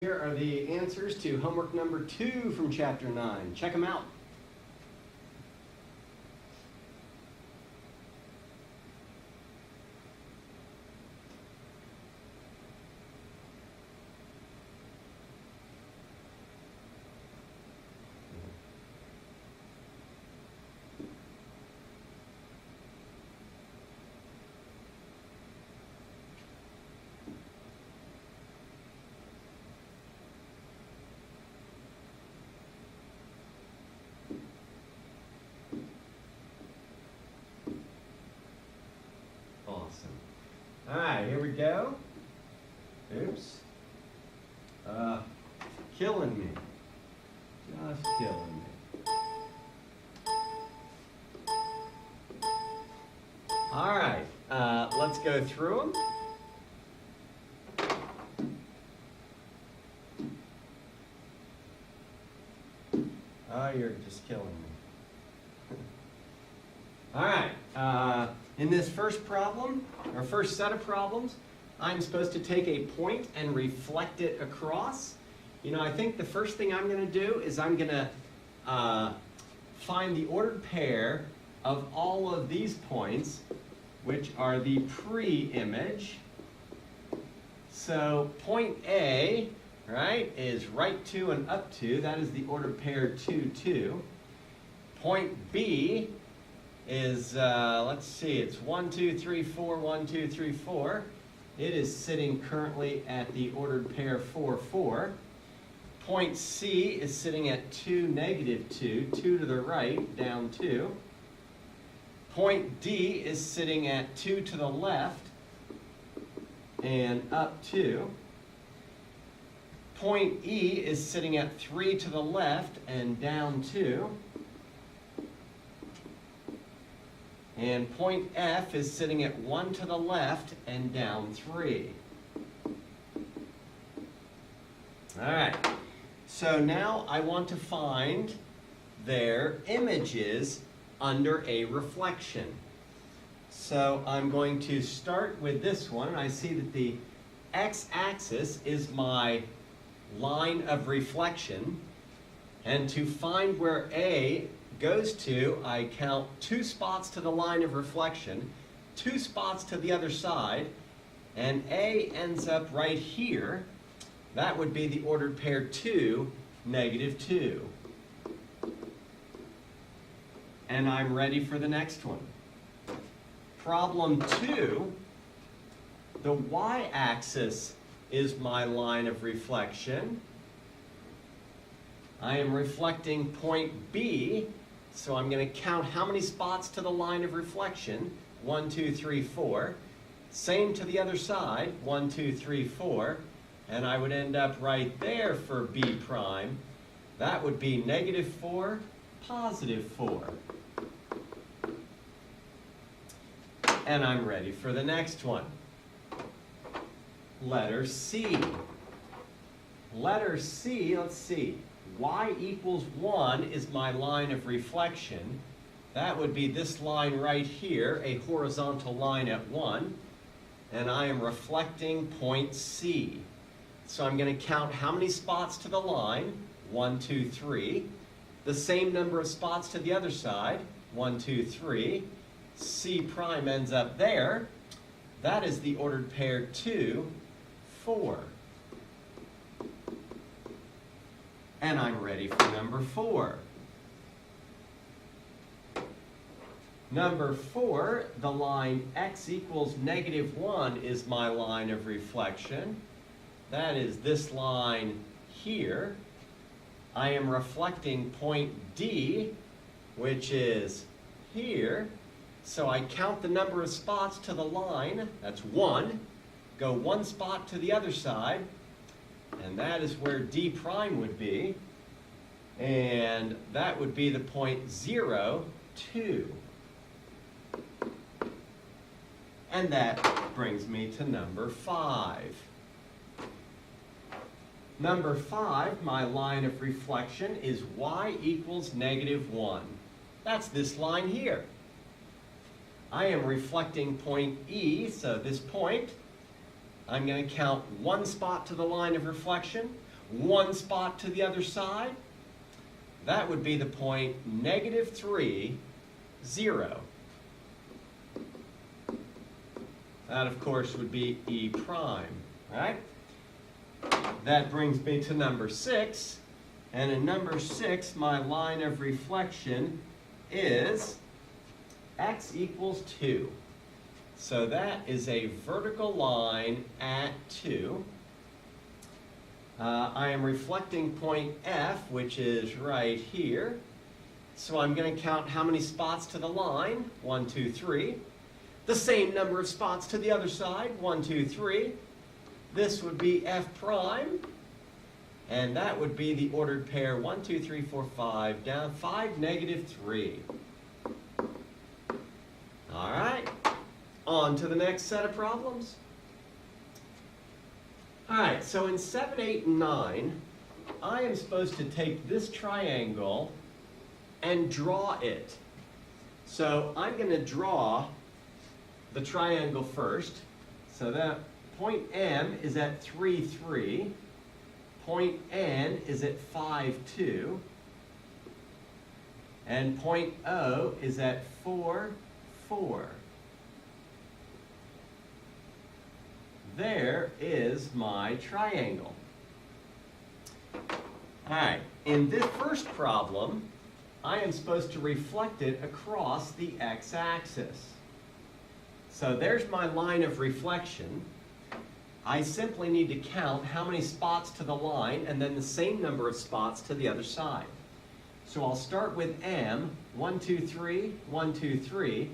Here are the answers to homework number 2 from chapter 9. Check them out. Awesome. All right, here we go. Oops. Killing me. Just killing me. All right, let's go through them. Oh, you're just killing me. All right, in this first problem, or first set of problems, I'm supposed to take a point and reflect it across. You know, I think the first thing I'm going to do is I'm going to find the ordered pair of all of these points, which are the pre-image. So point A, right, is right 2 and up 2. That is the ordered pair 2, 2. Point B is, let's see, it's 1, 2, 3, 4, 1, 2, 3, 4. It is sitting currently at the ordered pair 4, 4. Point C is sitting at 2, negative 2, 2 to the right, down 2. Point D is sitting at 2 to the left and up 2. Point E is sitting at 3 to the left and down 2. And point F is sitting at 1 to the left and down 3. All right, so now I want to find their images under a reflection. So I'm going to start with this one. I see that the x-axis is my line of reflection. And to find where A goes to, I count 2 spots to the line of reflection, 2 spots to the other side, and A ends up right here. That would be the ordered pair 2, negative 2. And I'm ready for the next one. Problem 2, the y-axis is my line of reflection. I am reflecting point B, so I'm going to count how many spots to the line of reflection. 1, 2, 3, 4. Same to the other side. 1, 2, 3, 4. And I would end up right there for B prime. That would be negative 4, positive 4. And I'm ready for the next one. Letter C. Letter C, let's see. Y equals 1 is my line of reflection. That would be this line right here, a horizontal line at 1. And I am reflecting point C. So I'm going to count how many spots to the line. 1, 2, 3. The same number of spots to the other side. 1, 2, 3. C prime ends up there. That is the ordered pair 2, 4. And I'm ready for number 4. Number 4, the line x equals negative 1 is my line of reflection. That is this line here. I am reflecting point D, which is here. So I count the number of spots to the line. That's 1. Go 1 spot to the other side. And that is where D prime would be. And that would be the point 0, 2. And that brings me to number 5. Number 5, my line of reflection is y equals negative 1. That's this line here. I am reflecting point E, so this point, I'm going to count 1 spot to the line of reflection, one spot to the other side, that would be the point -3, 0. That, of course, would be E prime, right? That brings me to number 6. And in number 6, my line of reflection is x equals 2. So that is a vertical line at 2. I am reflecting point F, which is right here. So I'm going to count how many spots to the line. 1, 2, 3. The same number of spots to the other side. 1, 2, 3. This would be F prime. And that would be the ordered pair 1, 2, 3, 4, 5, down 5, -3. All right, on to the next set of problems. All right, so in 7, 8, and 9, I am supposed to take this triangle and draw it. So I'm going to draw the triangle first. So that point M is at 3, 3. Point N is at 5, 2. And point O is at 4, 4. There is my triangle. All right, in this first problem, I am supposed to reflect it across the x-axis. So there's my line of reflection. I simply need to count how many spots to the line and then the same number of spots to the other side. So I'll start with M, 1, 2, 3, 1, 2, 3,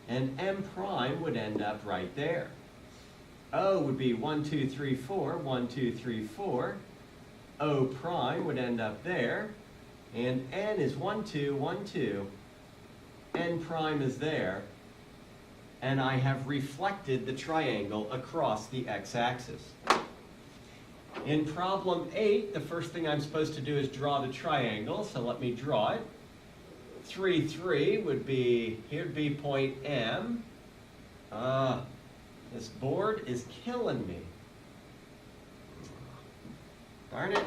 and M prime would end up right there. O would be 1, 2, 3, 4, 1, 2, 3, 4. O prime would end up there. And N is 1, 2, 1, 2. N prime is there. And I have reflected the triangle across the x-axis. In problem 8, the first thing I'm supposed to do is draw the triangle, so let me draw it. 3, 3 would be, here'd be point M. This board is killing me. Darn it.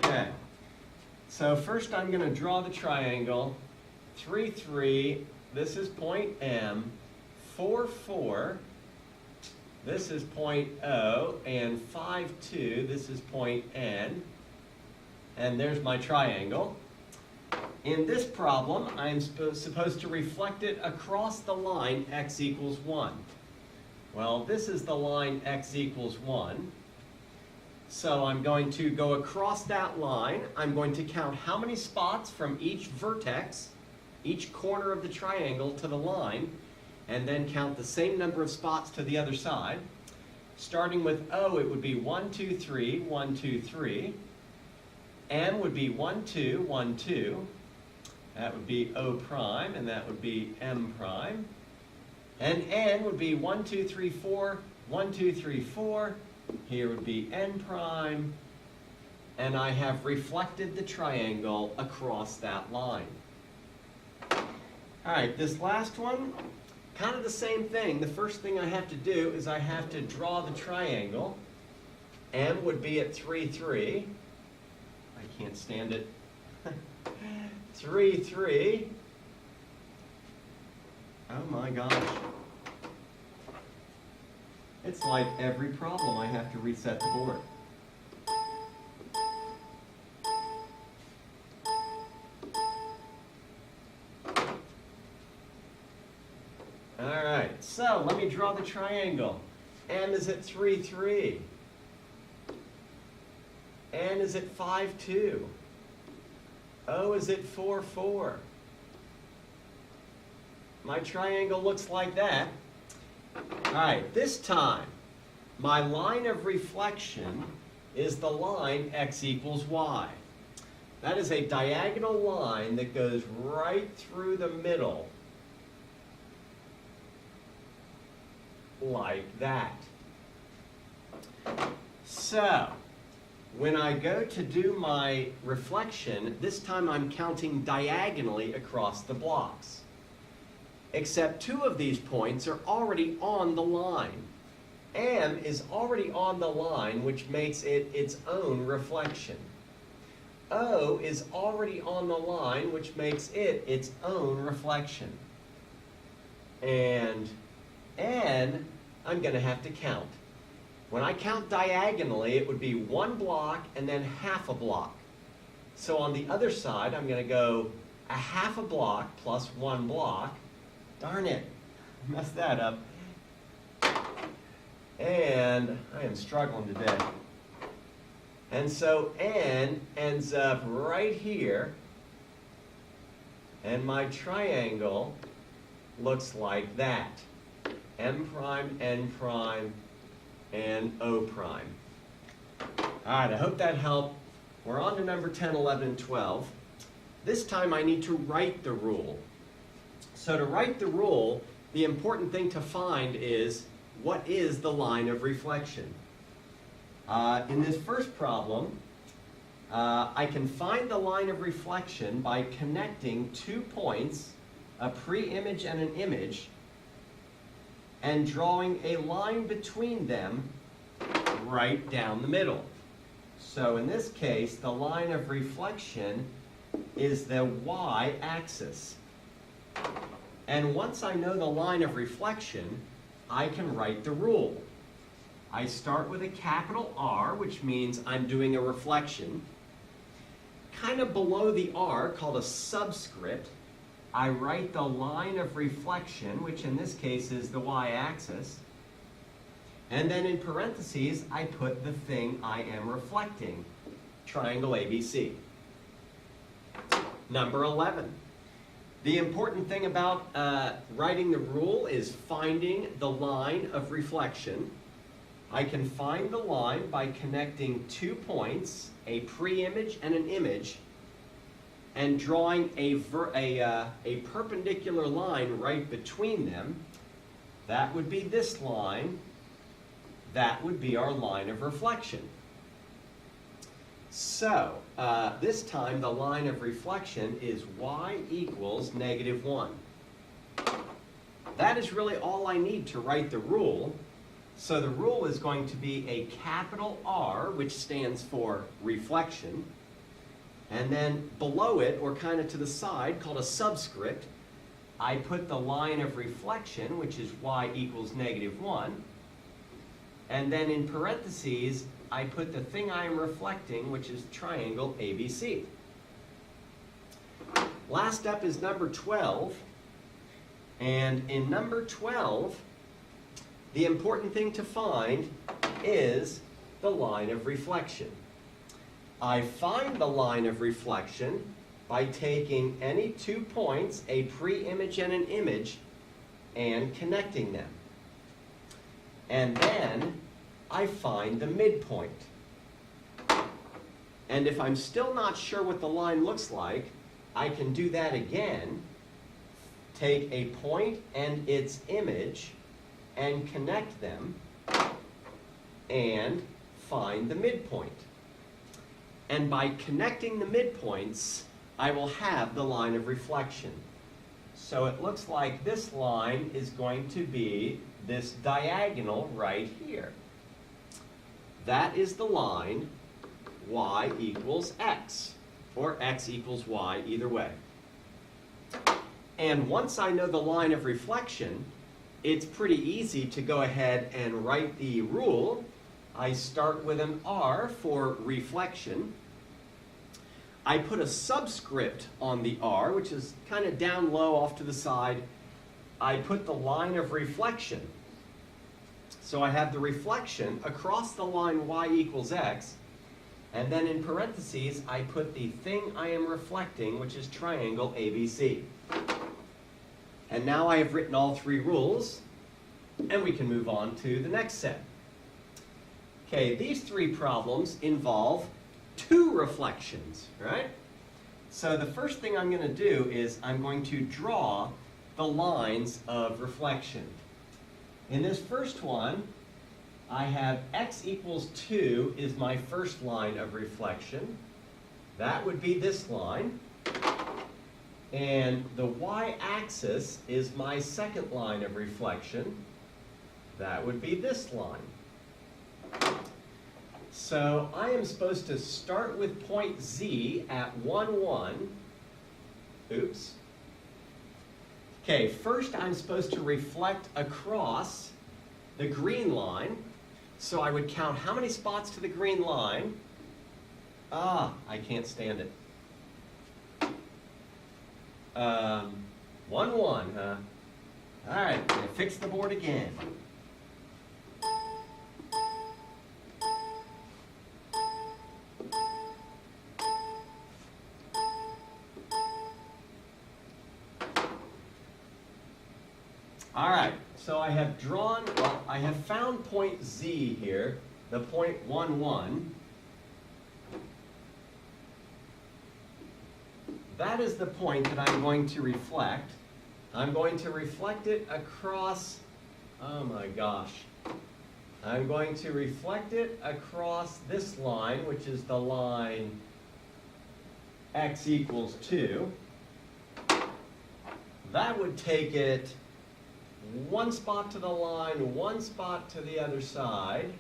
Okay, so first I'm going to draw the triangle. 3, 3, this is point M. 4, 4, this is point O. And 5, 2, this is point N. And there's my triangle. In this problem, I'm supposed to reflect it across the line x equals 1. Well, this is the line x equals 1. So I'm going to go across that line. I'm going to count how many spots from each vertex, each corner of the triangle to the line, and then count the same number of spots to the other side. Starting with O, it would be 1, 2, 3, 1, 2, 3. M would be 1, 2, 1, 2. That would be O prime, and that would be M prime. And N would be 1, 2, 3, 4, 1, 2, 3, 4. Here would be N prime. And I have reflected the triangle across that line. All right, this last one, kind of the same thing. The first thing I have to do is I have to draw the triangle. M would be at 3, 3. I can't stand it. 3, 3. Oh my gosh. It's like every problem I have to reset the board. All right, so let me draw the triangle. M is at 3, 3. N is at 5, 2. O is at 4, 4. My triangle looks like that. All right, this time, my line of reflection is the line x equals y. That is a diagonal line that goes right through the middle, like that. So, when I go to do my reflection, this time I'm counting diagonally across the blocks. Except two of these points are already on the line. M is already on the line, which makes it its own reflection. O is already on the line, which makes it its own reflection. And N, I'm going to have to count. When I count diagonally, it would be one block and then half a block. So on the other side, I'm going to go a half a block plus one block. Darn it, I messed that up. And I am struggling today. And so N ends up right here. And my triangle looks like that. M prime, N prime, and O prime. All right, I hope that helped. We're on to number 10, 11, and 12. This time I need to write the rule. So to write the rule, the important thing to find is, what is the line of reflection? In this first problem, I can find the line of reflection by connecting 2 points, a pre-image and an image, and drawing a line between them right down the middle. So in this case, the line of reflection is the y-axis. And once I know the line of reflection, I can write the rule. I start with a capital R, which means I'm doing a reflection. Kind of below the R, called a subscript, I write the line of reflection, which in this case is the y-axis. And then in parentheses, I put the thing I am reflecting, triangle ABC. Number 11. The important thing about writing the rule is finding the line of reflection. I can find the line by connecting 2 points, a pre-image and an image, and drawing a perpendicular line right between them. That would be this line. That would be our line of reflection. So, this time the line of reflection is y equals -1. That is really all I need to write the rule. So the rule is going to be a capital R, which stands for reflection. And then below it, or kind of to the side, called a subscript, I put the line of reflection, which is y equals -1. And then in parentheses, I put the thing I am reflecting, which is triangle ABC. Last up is number 12. And in number 12, the important thing to find is the line of reflection. I find the line of reflection by taking any 2 points, a pre-image and an image, and connecting them. And then I find the midpoint. And if I'm still not sure what the line looks like, I can do that again. Take a point and its image and connect them and find the midpoint. And by connecting the midpoints, I will have the line of reflection. So it looks like this line is going to be this diagonal right here. That is the line y equals x, or x equals y, either way. And once I know the line of reflection, it's pretty easy to go ahead and write the rule. I start with an R for reflection. I put a subscript on the R, which is kind of down low off to the side. I put the line of reflection. So I have the reflection across the line y equals x, and then in parentheses I put the thing I am reflecting, which is triangle ABC. And now I have written all 3 rules, and we can move on to the next set. Okay, these 3 problems involve 2 reflections, right? So the first thing I'm going to do is I'm going to draw the lines of reflection. In this first one, I have x equals 2 is my first line of reflection. That would be this line. And the y-axis is my second line of reflection. That would be this line. So I am supposed to start with point Z at 1, 1. Oops. Okay, first I'm supposed to reflect across the green line. So I would count how many spots to the green line. Ah, I can't stand it. 1, 1, huh? All right, I'm going to fix the board again. All right, so I have drawn, well, I have found point Z here, the point 1, 1. That is the point that I'm going to reflect. I'm going to reflect it across, oh my gosh. I'm going to reflect it across this line, which is the line x equals 2. That would take it one spot to the line, one spot to the other side,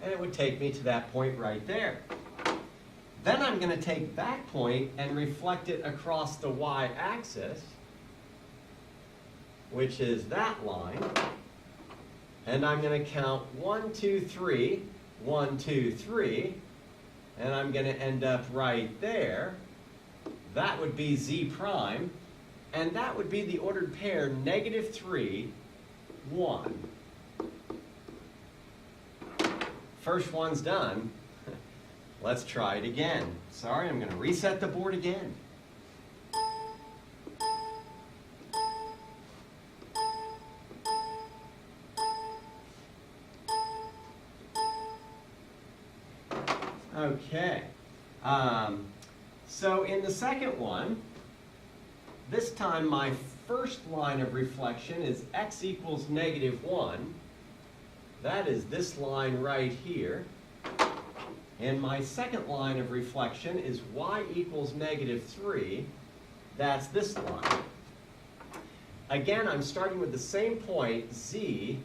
and it would take me to that point right there. Then I'm going to take that point and reflect it across the y-axis, which is that line, and I'm going to count 1, 2, 3, 1, 2, 3, and I'm going to end up right there. That would be Z prime. And that would be the ordered pair -3, 1. First one's done. Let's try it again. Sorry, I'm going to reset the board again. Okay. So in the second one, this time my first line of reflection is x equals -1. That is this line right here. And my second line of reflection is y equals -3. That's this line. Again, I'm starting with the same point. Z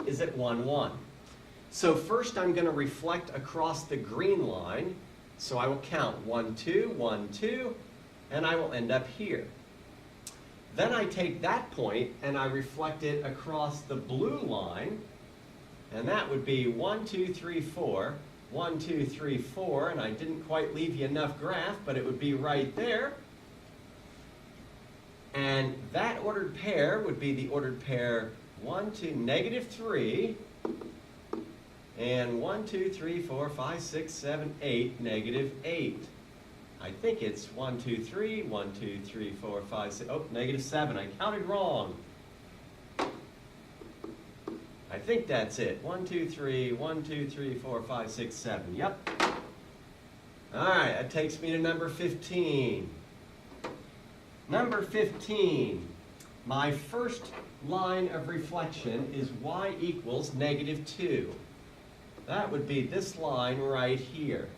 is at 1, 1. So first I'm going to reflect across the green line. So I will count 1, 2, 1, 2, and I will end up here. Then I take that point and I reflect it across the blue line, and that would be 1, 2, 3, 4, 1, 2, 3, 4, and I didn't quite leave you enough graph, but it would be right there. And that ordered pair would be the ordered pair 1, 2, -3, and 1, 2, 3, 4, 5, 6, 7, 8, -8. I think it's 1, 2, 3, 1, 2, 3, 4, 5, 6, oh, -7. I counted wrong. I think that's it. 1, 2, 3, 1, 2, 3, 4, 5, 6, 7. Yep. All right, that takes me to number 15. Number 15. My first line of reflection is y equals -2. That would be this line right here.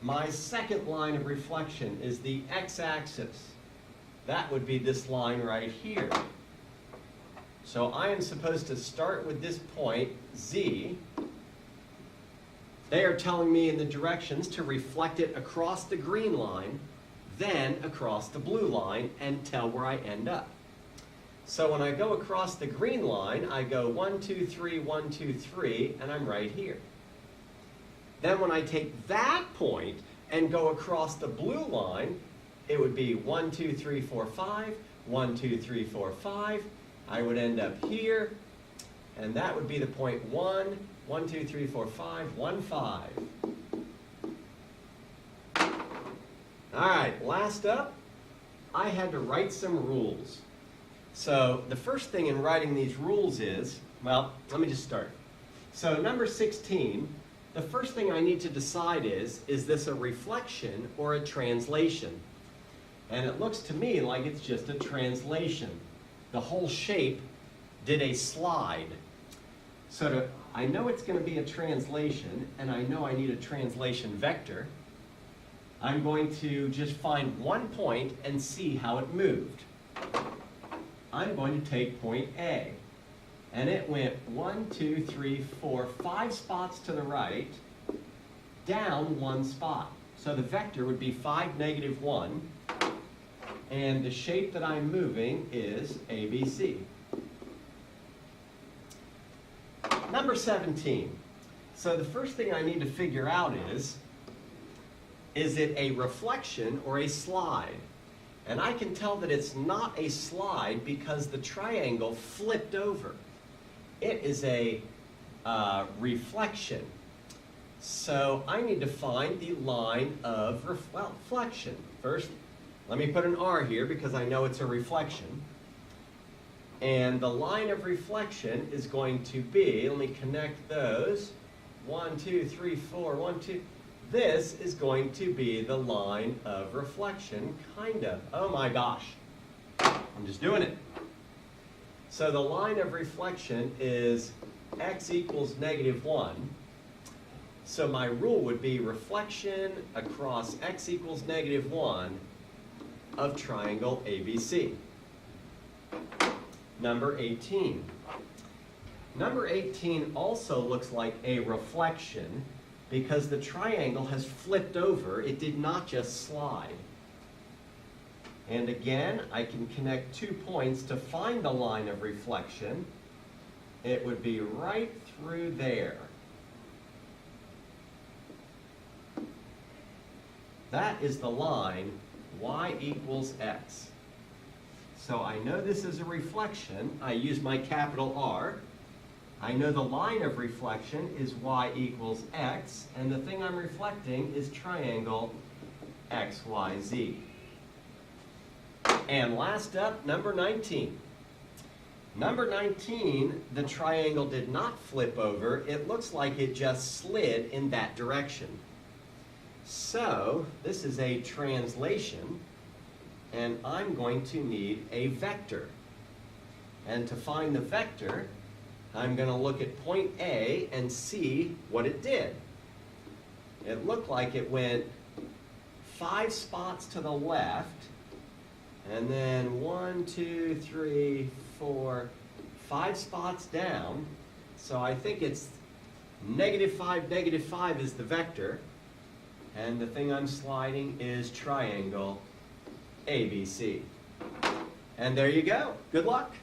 My second line of reflection is the x-axis. That would be this line right here. So I am supposed to start with this point, Z. They are telling me in the directions to reflect it across the green line, then across the blue line, and tell where I end up. So when I go across the green line, I go 1, 2, 3, 1, 2, 3, and I'm right here. Then when I take that point and go across the blue line, it would be 1, 2, 3, 4, 5, 1, 2, 3, 4, 5. I would end up here, and that would be the point 1, 1, 2, 3, 4, 5, 1, 5. All right, last up, I had to write some rules. So the first thing in writing these rules is, well, let me just start. So number 16, the first thing I need to decide is this a reflection or a translation? And it looks to me like it's just a translation. The whole shape did a slide. So I know it's going to be a translation, and I know I need a translation vector. I'm going to just find one point and see how it moved. I'm going to take point A, and it went 1, 2, 3, 4, 5 spots to the right, down 1 spot. So the vector would be 5, negative 1, and the shape that I'm moving is ABC. Number 17. So the first thing I need to figure out is it a reflection or a slide? And I can tell that it's not a slide because the triangle flipped over. It is a reflection. So I need to find the line of reflection. First, let me put an R here because I know it's a reflection. And the line of reflection is going to be, let me connect those, 1, 2, 3, 4, 1, 2. This is going to be the line of reflection, kind of. Oh my gosh, I'm just doing it. So the line of reflection is x equals negative 1. So my rule would be reflection across x equals negative 1 of triangle ABC. Number 18. Number 18 also looks like a reflection because the triangle has flipped over. It did not just slide. And again, I can connect 2 points to find the line of reflection. It would be right through there. That is the line y equals x. So I know this is a reflection. I use my capital R. I know the line of reflection is y equals x, and the thing I'm reflecting is triangle XYZ. And last up, number 19. Number 19, the triangle did not flip over. It looks like it just slid in that direction. So this is a translation, and I'm going to need a vector. And to find the vector, I'm going to look at point A and see what it did. It looked like it went 5 spots to the left, and then 1, 2, 3, 4, 5 spots down. So I think it's negative 5 is the vector, and the thing I'm sliding is triangle ABC. And there you go. Good luck.